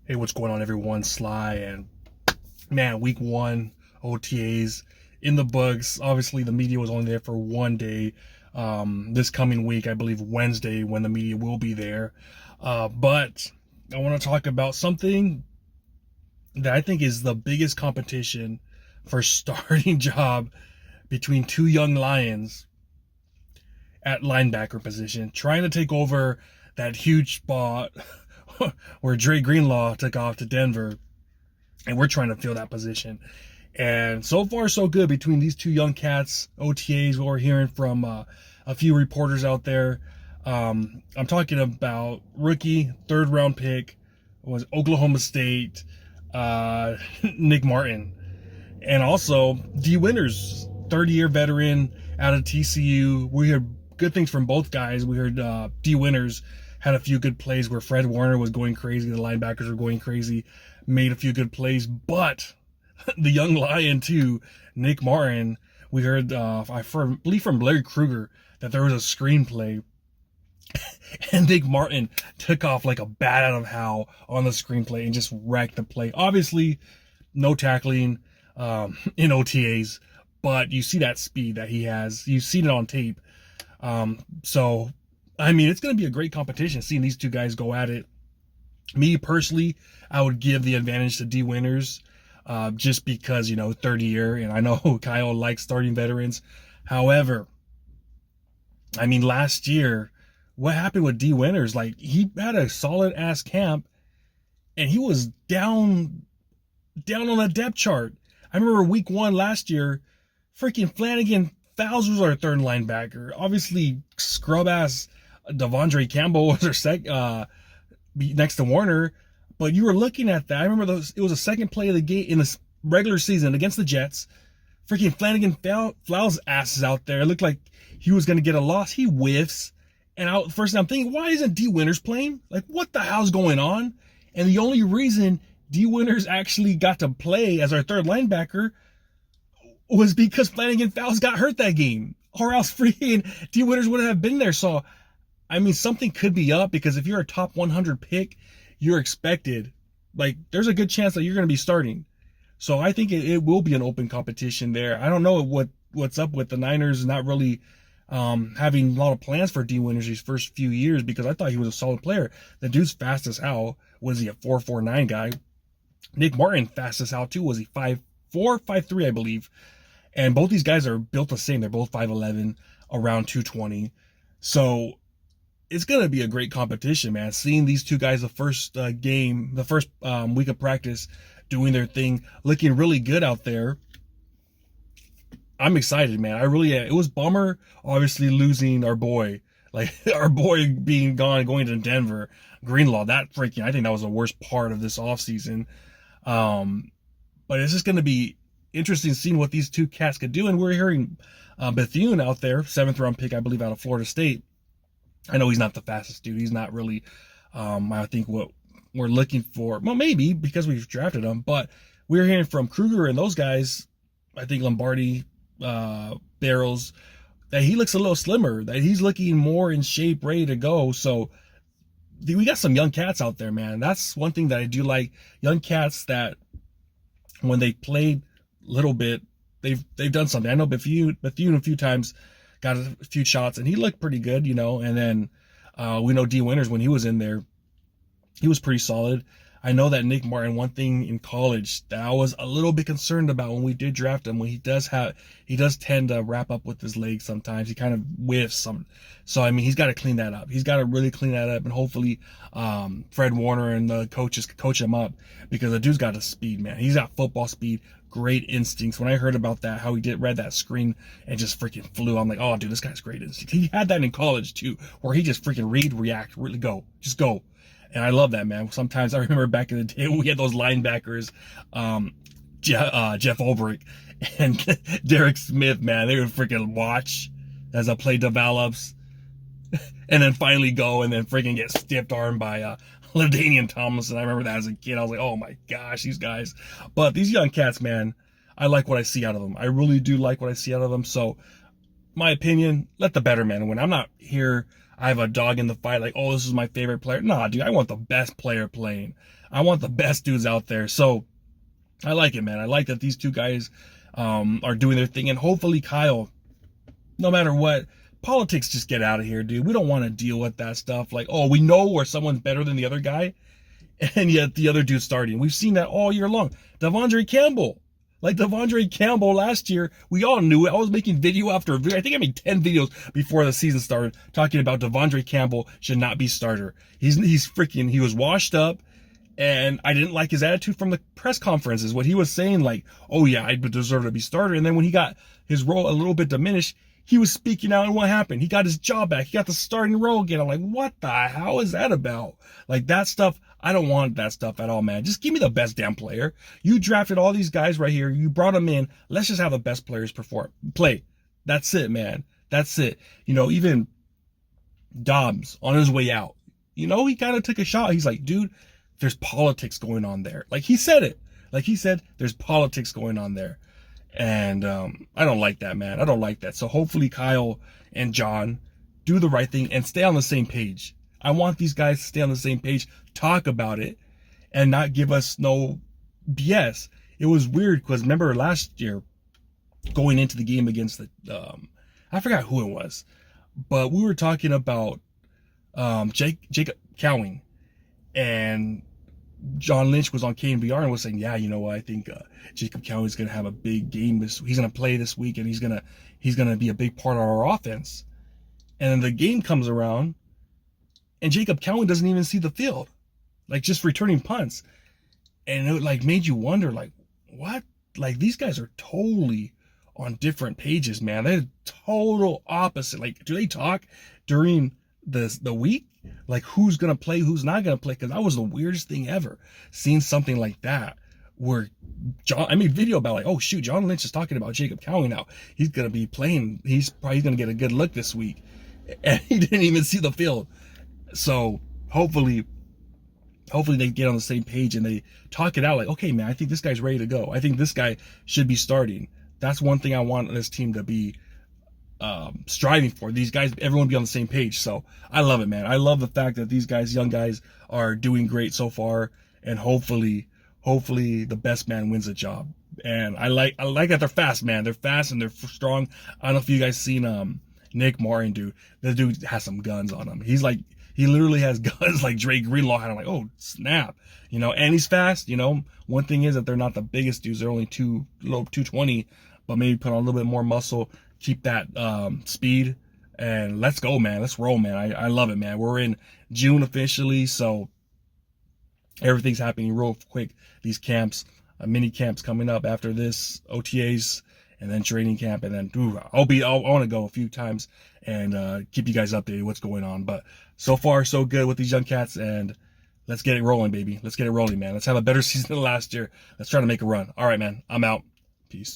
Hey, what's going on, everyone? Sly, and man, week one OTAs in the books. Obviously, the media was only there for one day. This coming week, I believe Wednesday, when the media will be there. But I want to talk about something that I think is the biggest competition for starting job between two young lions at linebacker position, trying to take over that huge spot where Dre Greenlaw took off to Denver, and we're trying to fill that position. And so far, so good between these two young cats. OTAs, what we're hearing from a few reporters out there. I'm talking about rookie third round pick was Oklahoma State, Nick Martin, and also D Winters, 30-year veteran out of TCU. We heard good things from both guys. We heard D Winters had a few good plays where Fred Warner was going crazy, the linebackers were going crazy, made a few good plays, but the young lion too, Nick Martin, we heard, I believe from Larry Krueger, that there was a screenplay and Nick Martin took off like a bat out of hell on the screenplay and just wrecked the play. Obviously, no tackling in OTAs, but you see that speed that he has. You've seen it on tape. So, I mean, it's going to be a great competition seeing these two guys go at it. Me personally, I would give the advantage to D Winters, just because, 30 year, and I know Kyle likes starting veterans. However, I mean, last year, what happened with D Winters? Like, he had a solid ass camp, and he was down on the depth chart. I remember week one last year, freaking Flanagan Fowles was our third linebacker. Obviously, scrub ass Devondre Campbell was our next to Warner. But you were looking at that. I remember it was the second play of the game in the regular season against the Jets. Freaking Flanagan Fowles asses out there. It looked like he was going to get a loss. He whiffs. And first thing I'm thinking, why isn't D Winters playing? Like, what the hell's going on? And the only reason D Winters actually got to play as our third linebacker was because Flanagan Fowles got hurt that game. Or else freaking D Winters wouldn't have been there. So, I mean, something could be up, because if you're a top 100 pick, you're expected. Like, there's a good chance that you're going to be starting. So I think it will be an open competition there. I don't know what's up with the Niners not really having a lot of plans for D Winters these first few years, because I thought he was a solid player. The dude's fast as hell. Was he a 4.49 guy? Nick Martin, fast as hell too. Was he 5'4", 5'3", I believe? And both these guys are built the same. They're both 5'11", around 220. So it's going to be a great competition, man. Seeing these two guys the first week of practice doing their thing, looking really good out there. I'm excited, man. It was bummer, obviously, losing our boy. Like, our boy being gone, going to Denver. Greenlaw, I think that was the worst part of this offseason. But it's just going to be interesting seeing what these two cats could do. And we're hearing Bethune out there, 7th round pick, I believe, out of Florida State. I know he's not the fastest dude. He's not really, I think, what we're looking for. Well, maybe because we've drafted him, but we're hearing from Krueger and those guys, I think Lombardi, Barrows, that he looks a little slimmer, that he's looking more in shape, ready to go. So we got some young cats out there, man. That's one thing that I do like. Young cats that when they played a little bit, they've done something. I know Bethune a few times got a few shots, and he looked pretty good, and then we know D Winters, when he was in there, he was pretty solid. I know that Nick Martin, one thing in college that I was a little bit concerned about when we did draft him, when he does tend to wrap up with his legs sometimes. He kind of whiffs some. So, I mean, he's got to clean that up. He's got to really clean that up, and hopefully Fred Warner and the coaches coach him up, because the dude's got a speed, man. He's got football speed, great instincts. When I heard about that, how he read that screen and just freaking flew, I'm like, oh, dude, this guy's great instincts. He had that in college, too, where he just freaking react, really go. Just go. And I love that, man. Sometimes I remember back in the day we had those linebackers, Jeff Ulbrich and Derek Smith, man. They would freaking watch as a play develops and then finally go and then freaking get stiff armed by LaDainian Tomlinson. I remember that as a kid. I was like, oh my gosh, these guys. But these young cats, man, I like what I see out of them. I really do like what I see out of them. So, my opinion, let the better man win. I'm not here I have a dog in the fight. Like, oh, this is my favorite player. Nah, dude, I want the best player playing. I want the best dudes out there. So I like it, man. I like that these two guys are doing their thing. And hopefully Kyle, no matter what, politics just get out of here, dude. We don't want to deal with that stuff. Like, oh, we know where someone's better than the other guy, and yet the other dude's starting. We've seen that all year long. Devondre Campbell. Like Devondre Campbell last year, we all knew it. I was making video after video. I think I made 10 videos before the season started talking about Devondre Campbell should not be starter. He was washed up, and I didn't like his attitude from the press conferences. What he was saying, like, oh yeah, I deserve to be starter. And then when he got his role a little bit diminished, he was speaking out, and what happened? He got his job back. He got the starting role again. I'm like, what the hell is that about? Like, that stuff, I don't want that stuff at all, man. Just give me the best damn player. You drafted all these guys right here. You brought them in. Let's just have the best players play. That's it, man. That's it. You know, even Dobbs on his way out, you know, he kind of took a shot. He's like, dude, there's politics going on there. Like, he said it. Like, he said, there's politics going on there. And I don't like that, man. I don't like that. So hopefully Kyle and John do the right thing and stay on the same page. I want these guys to stay on the same page, talk about it, and not give us no BS. It was weird because remember last year, going into the game against the, I forgot who it was, but we were talking about Jacob Cowing, and John Lynch was on KNBR and was saying, yeah, you know what, I think Jacob Cowing is going to have a big game he's going to play this week, and he's going to be a big part of our offense. And then the game comes around, and Jacob Cowing doesn't even see the field, like just returning punts. And it like made you wonder, like, what? Like, these guys are totally on different pages, man. They're total opposite. Like, do they talk during the week? Like, who's gonna play, who's not gonna play? Because that was the weirdest thing ever, seeing something like that where I made a video about, like, oh shoot, John Lynch is talking about Jacob Cowing now. He's gonna be playing. He's probably gonna get a good look this week, and he didn't even see the field. So hopefully they get on the same page and they talk it out. Like, okay, man, I think this guy's ready to go. I think this guy should be starting. That's one thing I want this team to be striving for. These guys, everyone be on the same page. So I love it, man. I love the fact that these guys, young guys, are doing great so far, and hopefully the best man wins the job. And I like that they're fast, man. They're fast and they're strong. I don't know if you guys seen Nick Martin, dude. This dude has some guns on him. He literally has guns like Drake Greenlaw. And I'm like, oh snap, you know. And he's fast, you know. One thing is that they're not the biggest dudes. They're only 220, but maybe put on a little bit more muscle. Keep that speed, and let's go, man. Let's roll, man. I love it, man. We're in June officially, so everything's happening real quick. These camps, mini camps coming up after this, OTAs, and then training camp, and then I want to go a few times and keep you guys updated what's going on. But so far so good with these young cats, and let's get it rolling, baby. Let's get it rolling, man. Let's have a better season than last year. Let's try to make a run. All right, man. I'm out. Peace.